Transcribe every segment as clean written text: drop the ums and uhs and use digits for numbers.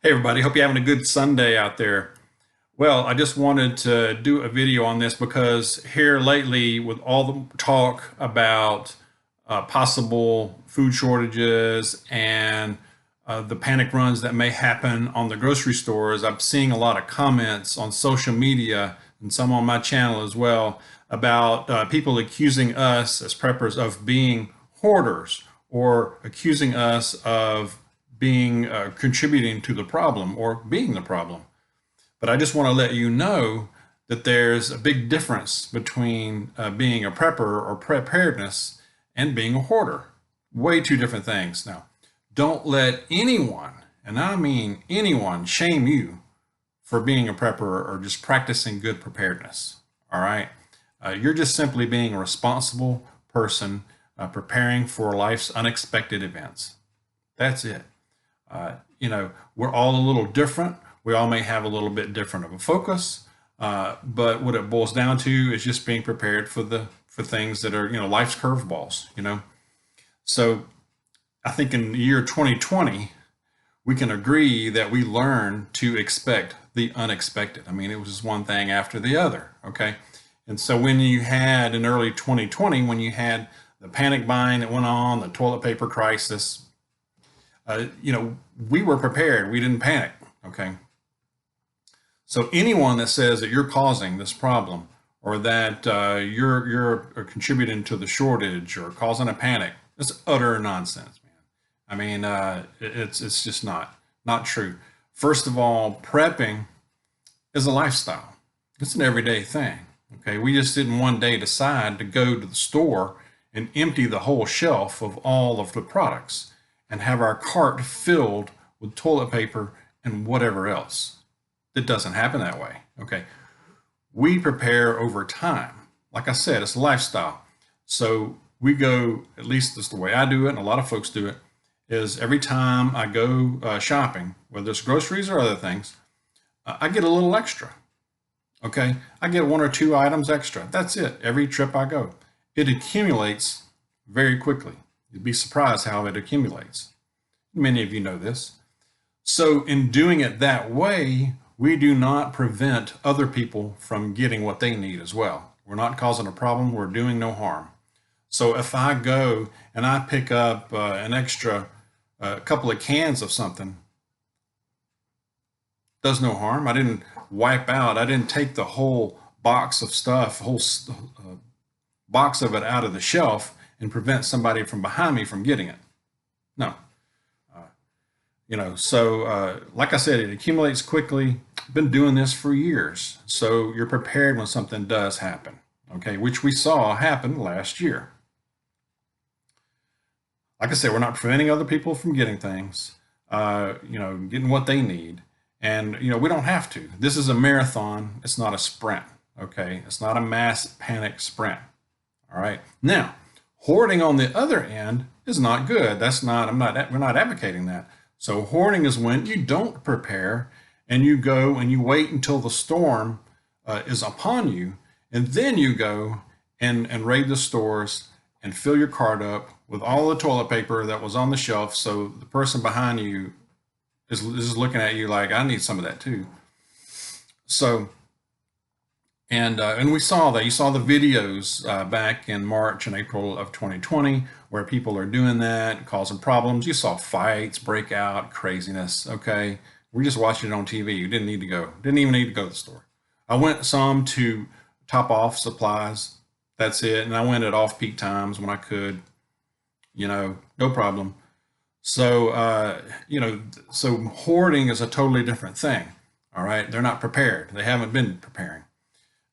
Hey everybody, hope you're having a good Sunday out there. Well, I just wanted to do a video on this because here lately, with all the talk about possible food shortages and the panic runs that may happen on the grocery stores, I'm seeing a lot of comments on social media and some on my channel as well about people accusing us as preppers of being hoarders or accusing us of being contributing to the problem or being the problem. But I just want to let you know that there's a big difference between being a prepper or preparedness and being a hoarder. Way two different things. Now, don't let anyone, and I mean anyone, shame you for being a prepper or just practicing good preparedness. All right. You're just simply being a responsible person preparing for life's unexpected events. That's it. We're all a little different. We all may have a little bit different of a focus, but what it boils down to is just being prepared for things that are life's curveballs. So I think in the year 2020, we can agree that we learned to expect the unexpected. I mean, it was just one thing after the other. Okay, and so when you had in early 2020, when you had the panic buying that went on, the toilet paper crisis. We were prepared. We didn't panic. Okay. So anyone that says that you're causing this problem or that you're contributing to the shortage or causing a panic, it's utter nonsense, man. I mean, it's just not true. First of all, prepping is a lifestyle. It's an everyday thing. Okay. We just didn't one day decide to go to the store and empty the whole shelf of all of the products and have our cart filled with toilet paper and whatever else. It doesn't happen that way. Okay. We prepare over time. Like I said, it's a lifestyle. So we go, at least this is the way I do it, and a lot of folks do it, is every time I go shopping, whether it's groceries or other things, I get a little extra. Okay. I get one or two items extra. That's it. Every trip I go. It accumulates very quickly. You'd be surprised how it accumulates. Many of you know this. So in doing it that way, we do not prevent other people from getting what they need as well. We're not causing a problem. We're doing no harm. So if I go and I pick up an extra couple of cans of something, does no harm. I didn't wipe out. I didn't take the whole box of stuff, whole box of it out of the shelf and prevent somebody from behind me from getting it. No. Like I said, it accumulates quickly. I've been doing this for years. So you're prepared when something does happen, okay, which we saw happen last year. Like I said, we're not preventing other people from getting things, getting what they need. And, we don't have to. This is a marathon. It's not a sprint, okay? It's not a mass panic sprint, all right? Now, hoarding on the other end is not good. We're not advocating that. So hoarding is when you don't prepare and you go and you wait until the storm is upon you, and then you go and raid the stores and fill your cart up with all the toilet paper that was on the shelf. So the person behind you is looking at you like, I need some of that too. So, and we saw that. You saw the videos back in March and April of 2020 where people are doing that, causing problems. You saw fights break out, craziness. Okay, we just watched it on TV. You didn't even need to go to the store. I went some to top off supplies. That's it. And I went at off-peak times when I could. No problem. So so hoarding is a totally different thing. All right, they're not prepared. They haven't been preparing.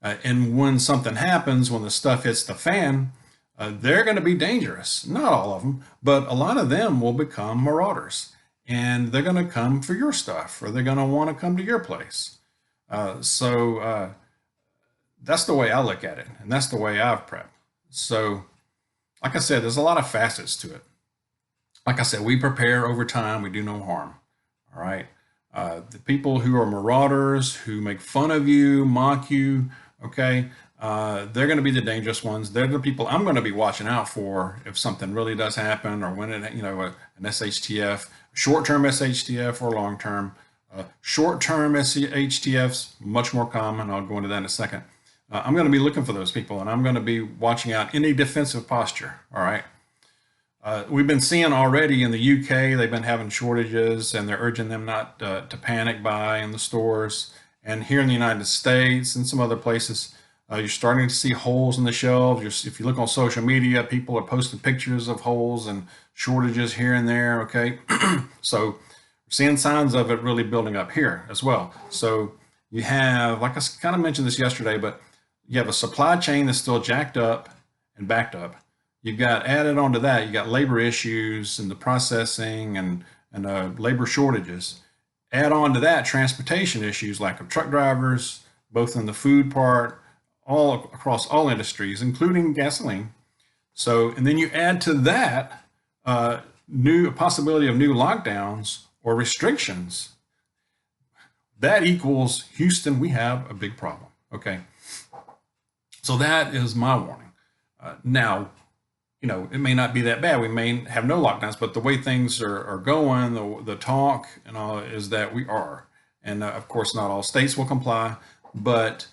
And when something happens, when the stuff hits the fan, they're going to be dangerous. Not all of them, but a lot of them will become marauders. And they're going to come for your stuff, or they're going to want to come to your place. So that's the way I look at it. And that's the way I've prepped. So like I said, there's a lot of facets to it. Like I said, we prepare over time. We do no harm. All right. The people who are marauders, who make fun of you, mock you, okay, they're going to be the dangerous ones. They're the people I'm going to be watching out for if something really does happen, or when it, an SHTF, short-term SHTF or long-term. Short-term HTFs, much more common. I'll go into that in a second. I'm going to be looking for those people, and I'm going to be watching out any defensive posture. All right. We've been seeing already in the UK, they've been having shortages, and they're urging them not to panic buy in the stores. And here in the United States and some other places, you're starting to see holes in the shelves. If you look on social media, people are posting pictures of holes and shortages here and there. Okay. So we're seeing signs of it really building up here as well. So you have, like I kind of mentioned this yesterday, but you have a supply chain that's still jacked up and backed up. You've got added onto that, you got labor issues and the processing and labor shortages. Add on to that transportation issues like of truck drivers, both in the food part, all across all industries, including gasoline. So, and then you add to that new possibility of new lockdowns or restrictions. That equals Houston, we have a big problem. Okay. So that is my warning. Now, you know, it may not be that bad. We may have no lockdowns, but the way things are going, the talk and all is that we are. And of course, not all states will comply, but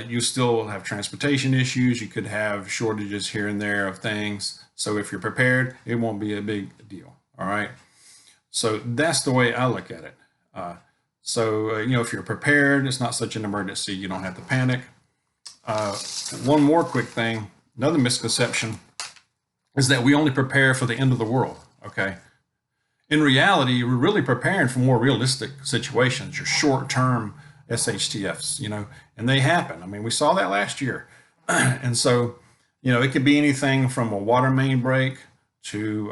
you still have transportation issues. You could have shortages here and there of things. So if you're prepared, it won't be a big deal. All right. So that's the way I look at it. You know, if you're prepared, it's not such an emergency. You don't have to panic. One more quick thing, another misconception is that we only prepare for the end of the world. Okay. In reality, we're really preparing for more realistic situations, your short-term SHTFs, you know, and they happen. I mean, we saw that last year. And so, you know, it could be anything from a water main break to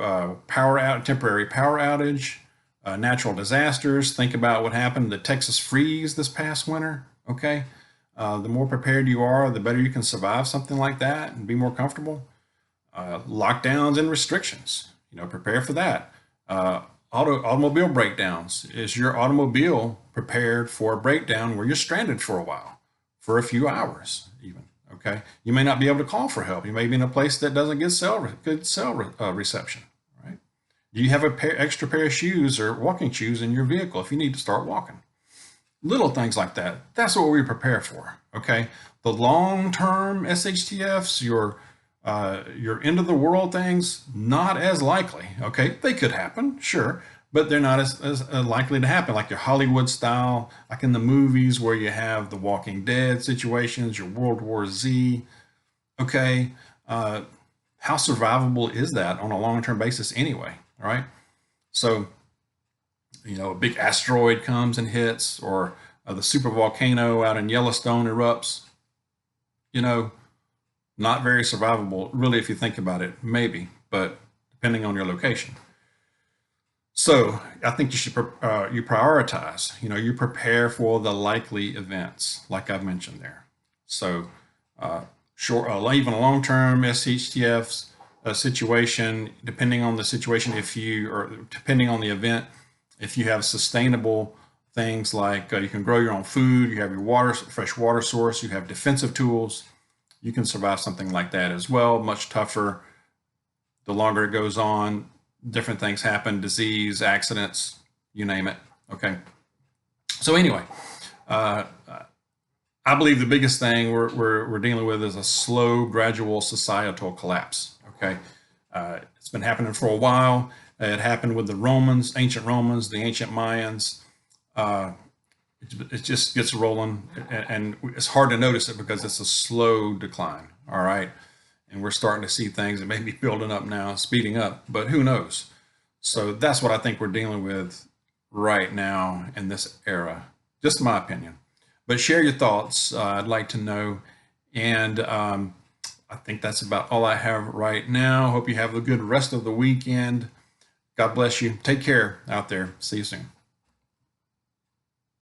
temporary power outage, natural disasters. Think about what happened to Texas freeze this past winter. Okay. The more prepared you are, the better you can survive something like that and be more comfortable. Lockdowns and restrictions, you know, prepare for that. Automobile breakdowns. Is your automobile prepared for a breakdown where you're stranded for a while, for a few hours even? Okay. You may not be able to call for help. You may be in a place that doesn't get good cell reception, right? Do you have extra pair of shoes or walking shoes in your vehicle if you need to start walking? Little things like that. That's what we prepare for. Okay. The long-term SHTFs, your end of the world things, not as likely. Okay. They could happen, sure, but they're not as likely to happen, like your Hollywood style, like in the movies where you have the Walking Dead situations, your World War Z. Okay. How survivable is that on a long-term basis anyway? All right. So, you know, a big asteroid comes and hits, or the super volcano out in Yellowstone erupts, you know, not very survivable, really, if you think about it, maybe, but depending on your location. So I think you should you prioritize, you know, you prepare for the likely events, like I've mentioned there. So even a long-term SHTF situation, depending on the situation, depending on the event, if you have sustainable things like you can grow your own food, you have your fresh water source, you have defensive tools, you can survive something like that as well. Much tougher the longer it goes on. Different things happen, disease, accidents, you name it. Okay. So anyway, I believe the biggest thing we're dealing with is a slow, gradual societal collapse. Okay. It's been happening for a while. It happened with the Romans, ancient Romans, the ancient Mayans. It just gets rolling, and it's hard to notice it because it's a slow decline. All right. And we're starting to see things that may be building up now, speeding up, but who knows? So that's what I think we're dealing with right now in this era, just my opinion. But share your thoughts. I'd like to know. And I think that's about all I have right now. Hope you have a good rest of the weekend. God bless you. Take care out there. See you soon.